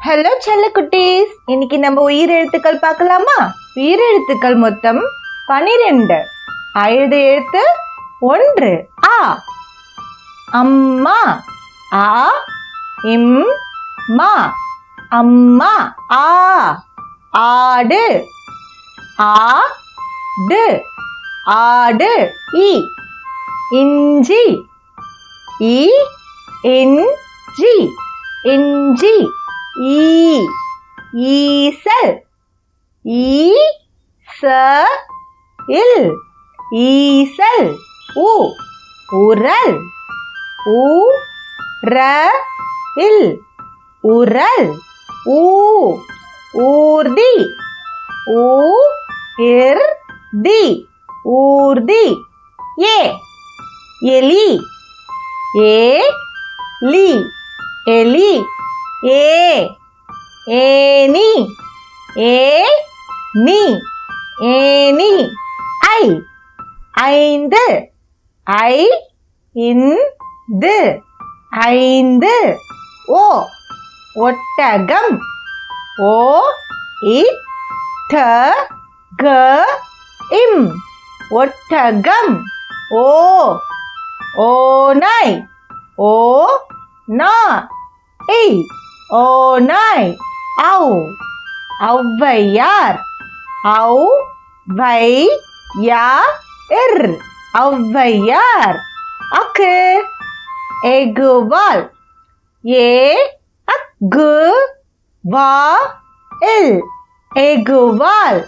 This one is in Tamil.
ஹலோ செல்ல குட்டீஸ், இன்னைக்கு நம்ம உயிரெழுத்துக்கள் பார்க்கலாமா? உயிரெழுத்துக்கள் மொத்தம் 12. ஆயுத எழுத்து 1 ஆ. அம்மா ஆ இம் மா அம்மா. ஆ. ஆடு ஆ டு ஆடு. இ இஞ்சி இ இஞ்சி இஞ்சி. ஈ ஈசல் ஈ ச இல் ஈசல். உ உரல் உ ர இல் உரல். ஊ ஊர்தி ஊ இர் தி ஊர்தி. ஏ எலி ஏ லி எலி. ஏ ஏனி ஏ நீ ஏனி. ஐ ஐந்து ஐ இந்து ஐந்து. ஓ ஒட்டகம் ஓ இட்ட க இம் ஒட்டகம். ஓ ஓநாய் ஓ நா இ ஓநாய். ஔ ஔவையார் ஔ வை யா இர் ஔவையார். அக்கு எகுவால் ஏ அக்கு வா இல் எகுவால்.